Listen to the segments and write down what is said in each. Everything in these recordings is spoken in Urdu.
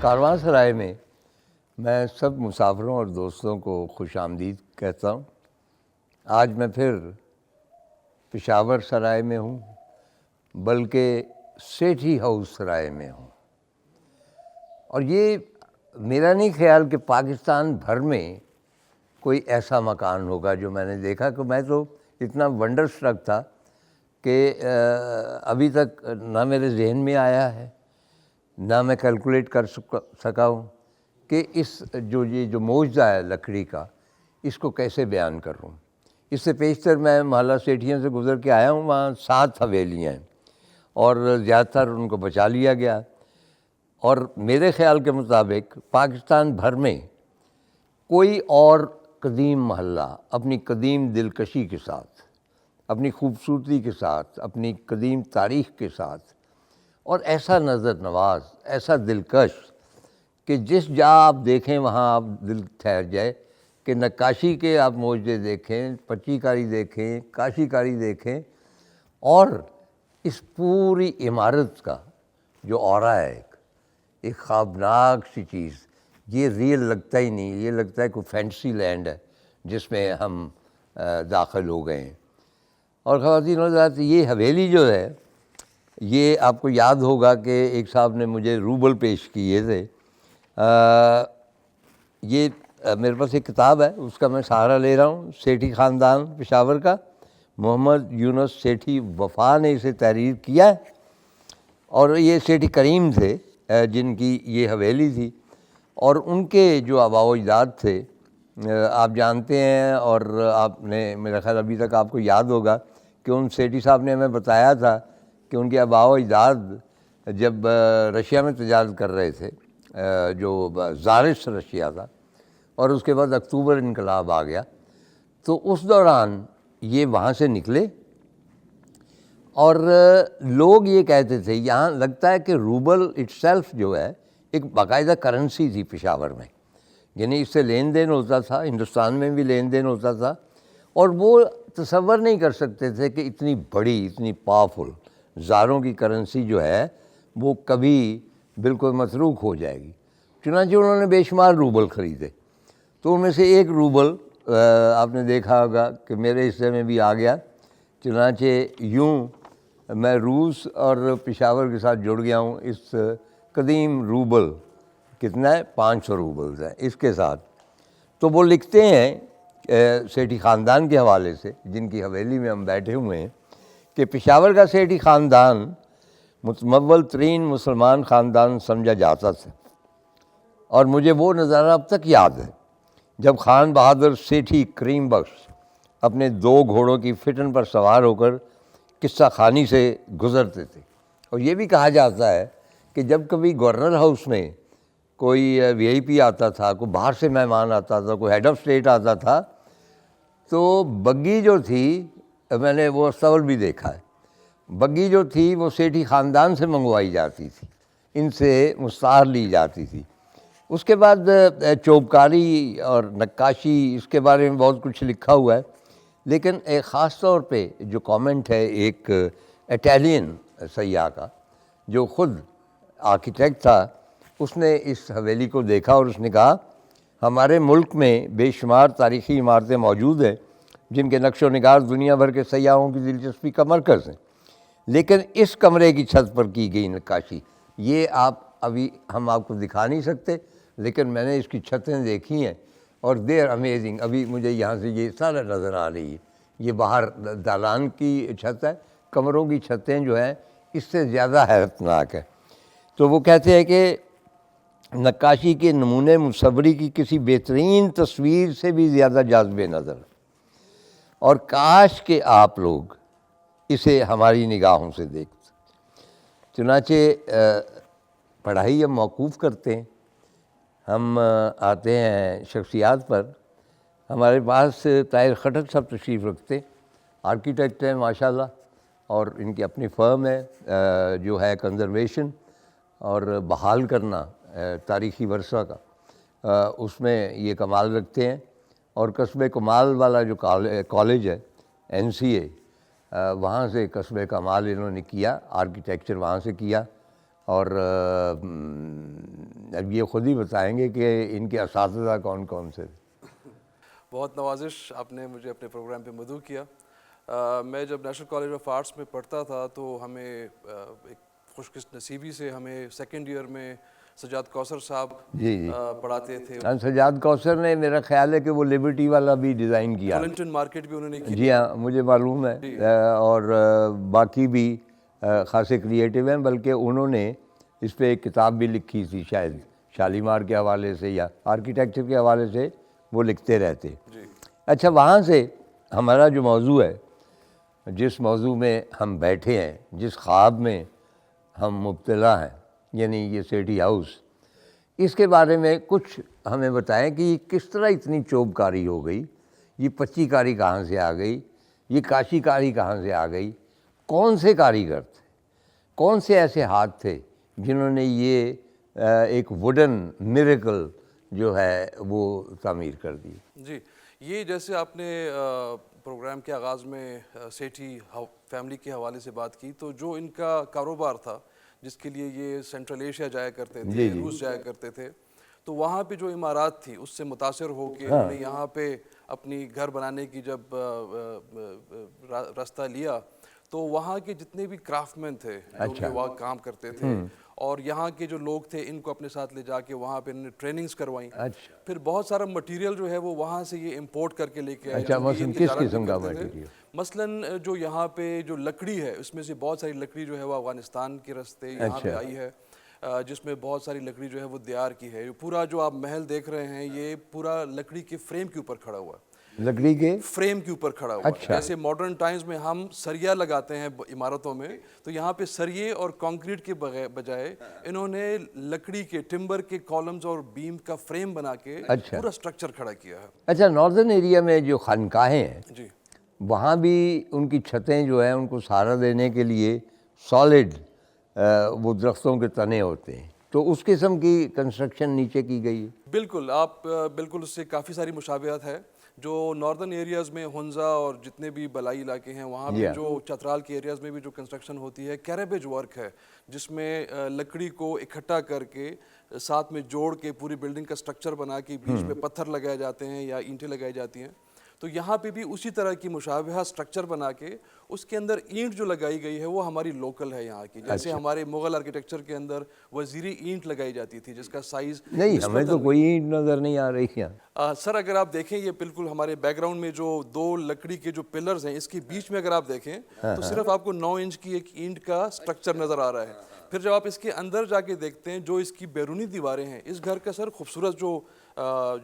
کارواں سرائے میں میں سب مسافروں اور دوستوں کو خوش آمدید کہتا ہوں۔ آج میں پھر پشاور سرائے میں ہوں، بلکہ سیٹھی ہاؤس سرائے میں ہوں، اور یہ میرا نہیں خیال کہ پاکستان بھر میں کوئی ایسا مکان ہوگا جو میں نے دیکھا، کہ میں تو اتنا ونڈر اسٹرک تھا کہ ابھی تک نہ میرے ذہن میں آیا ہے، نہ میں کیلکولیٹ کر سکا ہوں کہ یہ جو معجزہ ہے لکڑی کا، اس کو کیسے بیان کروں۔ اس سے پیشتر میں محلہ سیٹھیوں سے گزر کے آیا ہوں، وہاں 7 حویلیاں ہیں اور زیادہ تر ان کو بچا لیا گیا، اور میرے خیال کے مطابق پاکستان بھر میں کوئی اور قدیم محلہ اپنی قدیم دلکشی کے ساتھ، اپنی خوبصورتی کے ساتھ، اپنی قدیم تاریخ کے ساتھ، اور ایسا نظر نواز، ایسا دلکش کہ جس جا آپ دیکھیں وہاں آپ دل ٹھہر جائے، کہ نقاشی کے آپ معجزے دیکھیں، پچی کاری دیکھیں، کاشی کاری دیکھیں، اور اس پوری عمارت کا جو اورا ہے ایک خوابناک سی چیز، یہ ریئل لگتا ہی نہیں، یہ لگتا ہے کوئی فینٹسی لینڈ ہے جس میں ہم داخل ہو گئے ہیں۔ اور خواتین و حضرات، یہ حویلی جو ہے، یہ آپ کو یاد ہوگا کہ ایک صاحب نے مجھے روبل پیش کیے تھے۔ یہ میرے پاس ایک کتاب ہے، اس کا میں سہارا لے رہا ہوں، سیٹھی خاندان پشاور کا، محمد یونس سیٹھی وفا نے اسے تحریر کیا ہے، اور یہ سیٹھی کریم تھے جن کی یہ حویلی تھی، اور ان کے جو آباء و اجداد تھے آپ جانتے ہیں، اور آپ نے میرا خیال ابھی تک آپ کو یاد ہوگا کہ ان سیٹھی صاحب نے ہمیں بتایا تھا کہ ان کے آباء و اجداد جب رشیا میں تجارت کر رہے تھے، جو زارس رشیا تھا، اور اس کے بعد اکتوبر انقلاب آ گیا، تو اس دوران یہ وہاں سے نکلے، اور لوگ یہ کہتے تھے، یہاں لگتا ہے کہ روبل اٹ سیلف جو ہے ایک باقاعدہ کرنسی تھی پشاور میں، یعنی اس سے لین دین ہوتا تھا، ہندوستان میں بھی لین دین ہوتا تھا، اور وہ تصور نہیں کر سکتے تھے کہ اتنی بڑی، اتنی پاورفل زاروں کی کرنسی جو ہے وہ کبھی بالکل متروک ہو جائے گی۔ چنانچہ انہوں نے بے شمار روبل خریدے، تو ان میں سے ایک روبل آپ نے دیکھا ہوگا کہ میرے حصے میں بھی آ گیا۔ چنانچہ یوں میں روس اور پشاور کے ساتھ جڑ گیا ہوں اس قدیم روبل، کتنا ہے، 500 روبلز ہیں اس کے ساتھ۔ تو وہ لکھتے ہیں سیٹھی خاندان کے حوالے سے، جن کی حویلی میں ہم بیٹھے ہوئے ہیں، کہ پشاور کا سیٹھی خاندان متمول ترین مسلمان خاندان سمجھا جاتا تھا، اور مجھے وہ نظارہ اب تک یاد ہے جب خان بہادر سیٹھی کریم بخش اپنے 2 گھوڑوں کی فٹن پر سوار ہو کر قصہ خانی سے گزرتے تھے۔ اور یہ بھی کہا جاتا ہے کہ جب کبھی گورنر ہاؤس میں کوئی وی آئی پی آتا تھا، کوئی باہر سے مہمان آتا تھا، کوئی ہیڈ آف اسٹیٹ آتا تھا، تو بگی جو تھی، میں نے وہ استول بھی دیکھا ہے، بگی جو تھی وہ سیٹھی خاندان سے منگوائی جاتی تھی، ان سے مستعار لی جاتی تھی۔ اس کے بعد چوبکاری اور نقاشی، اس کے بارے میں بہت کچھ لکھا ہوا ہے، لیکن ایک خاص طور پہ جو کامنٹ ہے ایک اٹیلین سیاح کا جو خود آرکیٹیکٹ تھا، اس نے اس حویلی کو دیکھا اور اس نے کہا، ہمارے ملک میں بے شمار تاریخی عمارتیں موجود ہیں جن کے نقش و نگار دنیا بھر کے سیاحوں کی دلچسپی کا مرکز ہیں، لیکن اس کمرے کی چھت پر کی گئی نقاشی، یہ ابھی ہم آپ کو دکھا نہیں سکتے، لیکن میں نے اس کی چھتیں دیکھی ہیں اور دے آر امیزنگ۔ ابھی مجھے یہاں سے یہ سارا نظر آ رہی ہے، یہ باہر دالان کی چھت ہے، کمروں کی چھتیں جو ہیں اس سے زیادہ حیرتناک ہے۔ تو وہ کہتے ہیں کہ نقاشی کے نمونے مصوری کی کسی بہترین تصویر سے بھی زیادہ جاذب نظر، اور کاش کہ آپ لوگ اسے ہماری نگاہوں سے دیکھتے۔ چنانچہ پڑھائی ہم موقوف کرتے ہیں، ہم آتے ہیں شخصیات پر۔ ہمارے پاس طاہر خٹک صاحب تشریف رکھتے، آرکیٹیکٹ ہیں ماشاءاللہ، اور ان کی اپنی فرم ہے جو ہے کنزرویشن اور بحال کرنا تاریخی ورثہ کا، اس میں یہ کمال رکھتے ہیں۔ اور قصبے کمال والا جو کالج ہے NCA، وہاں سے قصبے کمال انہوں نے کیا، آرکیٹیکچر وہاں سے کیا، اور اب یہ خود ہی بتائیں گے کہ ان کے اساتذہ کون کون سے تھے۔ بہت نوازش آپ نے مجھے اپنے پروگرام پہ مدعو کیا۔ میں جب نیشنل کالج آف آرٹس میں پڑھتا تھا تو ہمیں ایک خوش نصیبی سے ہمیں سیکنڈ ایئر میں سجاد کوثر صاحب پڑھاتے تھے۔ سجاد کوثر نے میرا خیال ہے کہ وہ لبرٹی والا بھی ڈیزائن کیا، ولنگٹن مارکیٹ بھی انہوں نے کی۔ جی ہاں مجھے معلوم ہے، اور باقی بھی خاصے کریٹیو ہیں، بلکہ انہوں نے اس پہ ایک کتاب بھی لکھی تھی شاید شالیمار کے حوالے سے یا آرکیٹیکچر کے حوالے سے وہ لکھتے رہتے۔ اچھا، وہاں سے ہمارا جو موضوع ہے، جس موضوع میں ہم بیٹھے ہیں، جس خواب میں ہم مبتلا ہیں، یعنی یہ سیٹی ہاؤس، اس کے بارے میں کچھ ہمیں بتائیں کہ یہ کس طرح اتنی چوب کاری ہو گئی، یہ پچی کاری کہاں سے آ گئی، یہ کاشی کاری کہاں سے آ گئی، کون سے کاریگر تھے، کون سے ایسے ہاتھ تھے جنہوں نے یہ ایک ووڈن میریکل جو ہے وہ تعمیر کر دی۔ جی، یہ جیسے آپ نے پروگرام کے آغاز میں سیٹھی فیملی کے حوالے سے بات کی، تو جو ان کا کاروبار تھا جس کے لیے یہ سینٹرل ایشیا جایا کرتے تھے، روس جایا کرتے تھے، تو وہاں پہ جو عمارات تھی اس سے متاثر ہو کے انہوں نے یہاں پہ اپنی گھر بنانے کی جب راستہ لیا، تو وہاں کے جتنے بھی کرافٹ مین تھے جو کہ وہاں کام کرتے تھے، اور یہاں کے جو لوگ تھے ان کو اپنے ساتھ لے جا کے وہاں پہ انہوں نے ٹریننگز کروائیں۔ پھر بہت سارا مٹیریل جو ہے وہ وہاں سے یہ امپورٹ کر کے لے کے آئے۔ مثلاً کس قسم کا مٹیریل؟ مثلاً جو یہاں پہ جو لکڑی ہے، اس میں سے بہت ساری لکڑی جو ہے وہ افغانستان کے راستے یہاں پہ آئی ہے، جس میں بہت ساری لکڑی جو ہے وہ دیار کی ہے۔ پورا جو آپ محل دیکھ رہے ہیں یہ پورا لکڑی کے فریم کے اوپر کھڑا ہوا ہے، لکڑی کے فریم کے اوپر کھڑا ہوا ہے۔ جیسے ماڈرن ٹائمز میں ہم سریا لگاتے ہیں عمارتوں میں، تو یہاں پہ سریے اور کنکریٹ کے بجائے انہوں نے لکڑی کے ٹمبر کے کالمز اور بیم کا فریم بنا کے پورا سٹرکچر کھڑا کیا ہے۔ اچھا، ناردرن ایریا میں جو خانقاہیں ہیں، جی، وہاں بھی ان کی چھتیں جو ہیں ان کو سہارا دینے کے لیے سالڈ وہ درختوں کے تنے ہوتے ہیں، تو اس قسم کی کنسٹرکشن نیچے کی گئی ہے۔ بالکل، آپ بالکل اس سے کافی ساری مشابہت ہے۔ جو ناردرن ایریاز میں ہنزا اور جتنے بھی بلائی علاقے ہیں وہاں پہ جو چترال کے ایریاز میں بھی جو کنسٹرکشن ہوتی ہے کیریبیج ورک ہے، جس میں لکڑی کو اکٹھا کر کے ساتھ میں جوڑ کے پوری بلڈنگ کا سٹرکچر بنا کے بیچ میں پتھر لگائے جاتے ہیں یا اینٹیں لگائی جاتی ہیں۔ تو یہاں پہ بھی اسی طرح کی مشابہہ سٹرکچر بنا کے اس کے اندر اینٹ جو لگائی گئی ہے وہ ہماری لوکل ہے یہاں کی، جیسے ہمارے مغل آرکیٹیکچر کے اندر وزیری اینٹ لگائی جاتی تھی جس کا سائز نہیں، ہمیں تو کوئی اینٹ نظر نہیں آ رہی ہے۔ سر اگر آپ دیکھیں یہ بالکل ہمارے بیک گراؤنڈ میں جو دو لکڑی کے جو پلرز ہیں اس کے بیچ میں اگر آپ دیکھیں تو صرف آپ کو 9 انچ کی ایک اینٹ کا سٹرکچر نظر آ رہا ہے۔ پھر جب آپ اس کے اندر جا کے دیکھتے ہیں جو اس کی بیرونی دیواریں ہیں، اس گھر کا سر خوبصورت جو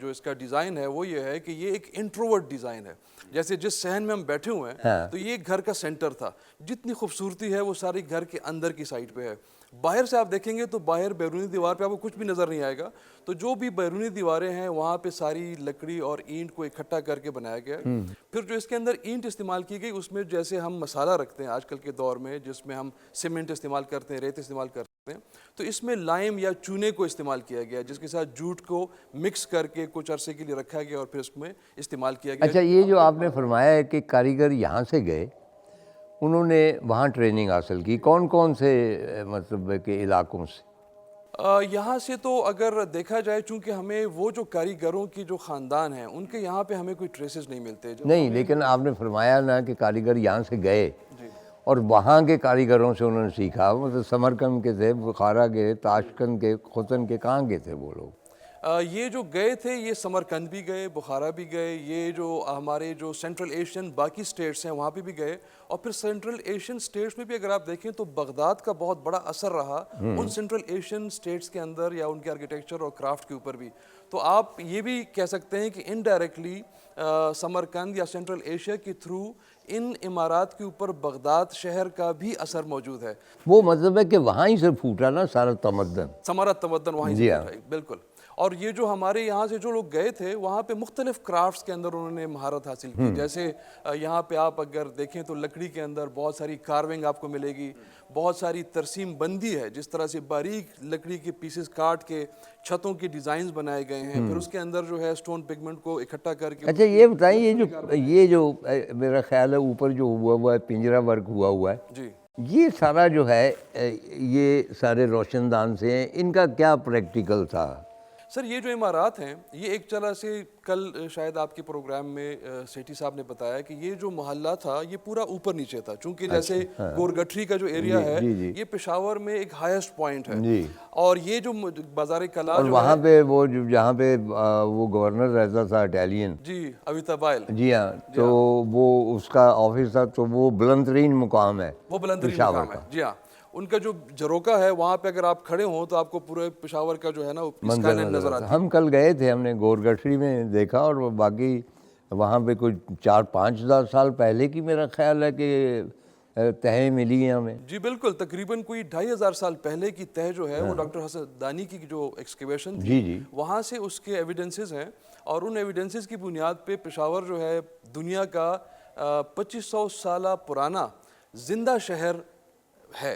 اس کا ڈیزائن ہے وہ یہ ہے کہ یہ ایک انٹروورٹ ڈیزائن ہے۔ جیسے جس صحن میں ہم بیٹھے ہوئے ہیں تو یہ گھر کا سینٹر تھا، جتنی خوبصورتی ہے وہ ساری گھر کے اندر کی سائڈ پہ ہے۔ باہر سے آپ دیکھیں گے تو باہر بیرونی دیوار پہ آپ کو کچھ بھی نظر نہیں آئے گا، تو جو بھی بیرونی دیواریں ہیں وہاں پہ ساری لکڑی اور اینٹ کو اکٹھا کر کے بنایا گیا ہے۔ پھر جو اس کے اندر اینٹ استعمال کی گئی اس میں جیسے ہم مسالہ رکھتے ہیں آج کل کے دور میں، جس میں ہم سیمنٹ استعمال کرتے ہیں، ریت استعمال کرتے ہیں، تو اس میں لائم یا چونے کو استعمال کیا گیا جس کے ساتھ جوٹ کو مکس کر کے کچھ عرصے کے لیے رکھا گیا اور پھر اس میں استعمال کیا گیا۔ اچھا، یہ جو آپ نے فرمایا ہے کہ کاریگر یہاں سے گئے، انہوں نے وہاں ٹریننگ حاصل کی، کون کون سے مطلب کے علاقوں سے؟ یہاں سے تو اگر دیکھا جائے چونکہ ہمیں وہ جو کاریگروں کی جو خاندان ہیں ان کے یہاں پہ ہمیں کوئی ٹریسز نہیں ملتے۔ نہیں، لیکن آپ نے فرمایا نا کہ کاریگر یہاں سے گئے اور وہاں کے کاریگروں سے انہوں نے سیکھا، مطلب سمرقند کے تھے، بخارا کے، تاشقند کے، ختن کے، کہاں کے تھے وہ لوگ؟ یہ جو گئے تھے یہ سمرقند بھی گئے، بخارا بھی گئے، یہ جو ہمارے جو سینٹرل ایشین باقی سٹیٹس ہیں وہاں پہ بھی گئے، اور پھر سینٹرل ایشین سٹیٹس میں بھی اگر آپ دیکھیں تو بغداد کا بہت بڑا اثر رہا ان سینٹرل ایشین سٹیٹس کے اندر یا ان کے آرکیٹیکچر اور کرافٹ کے اوپر بھی۔ تو آپ یہ بھی کہہ سکتے ہیں کہ انڈائریکٹلی سمرقند یا سینٹرل ایشیا کے تھرو ان عمارات کے اوپر بغداد شہر کا بھی اثر موجود ہے۔ وہ مطلب ہے کہ وہاں ہی سے پھوٹا نا سارا تمدن، سمارا تمدن وہیں سے پھوٹا ہے، بالکل۔ اور یہ جو ہمارے یہاں سے جو لوگ گئے تھے وہاں پہ مختلف کرافٹس کے اندر انہوں نے مہارت حاصل کی، جیسے یہاں پہ آپ اگر دیکھیں تو لکڑی کے اندر بہت ساری کارونگ آپ کو ملے گی، بہت ساری ترسیم بندی ہے، جس طرح سے باریک لکڑی کے پیسز کاٹ کے چھتوں کے ڈیزائنز بنائے گئے ہیں، پھر اس کے اندر جو ہے سٹون پگمنٹ کو اکٹھا کر کے۔ اچھا یہ بتائیں، یہ جو میرا خیال ہے اوپر جو ہوا ہے پنجرا ورک ہوا ہے، جی، یہ سارا جو ہے یہ سارے روشن دان سے ہیں، ان کا کیا پریکٹیکل تھا؟ سر یہ جو عمارات ہیں یہ ایک طرح سے کل شاید آپ کے پروگرام میں سیٹھی صاحب نے بتایا کہ یہ جو محلہ تھا یہ پورا اوپر نیچے تھا، چونکہ جیسے گورگٹھری کا جو ایریا ہے یہ پشاور میں ایک ہائیسٹ پوائنٹ ہے، اور یہ جو بازار کلا اور جو وہاں پہ وہ جہاں پہ وہ گورنر رہتا تھا اٹیلین، جی اویتا بائل، جی ہاں، تو وہ اس کا آفس تھا، تو وہ بلند ترین مقام ہے وہ بلند ترین مقام ہے، جی ہاں، ان کا جو جروکا ہے وہاں پہ اگر آپ کھڑے ہوں تو آپ کو پورے پشاور کا جو ہے نا اسکائی لائن نظر آتی ہے۔ ہم کل گئے تھے، ہم نے گورگٹھری میں دیکھا، اور وہ باقی وہاں پہ کوئی 4-5 سال پہلے کی میرا خیال ہے کہ تہیں ملی ہیں ہمیں۔ جی بالکل، تقریباً کوئی 2500 سال پہلے کی تہ جو ہے وہ ڈاکٹر حسن دانی کی جو ایکسکیویشن تھی وہاں سے اس کے ایویڈنسز ہیں، اور ان ایویڈنسز کی بنیاد پہ پشاور جو ہے دنیا کا 2500 سالہ پرانا زندہ شہر ہے۔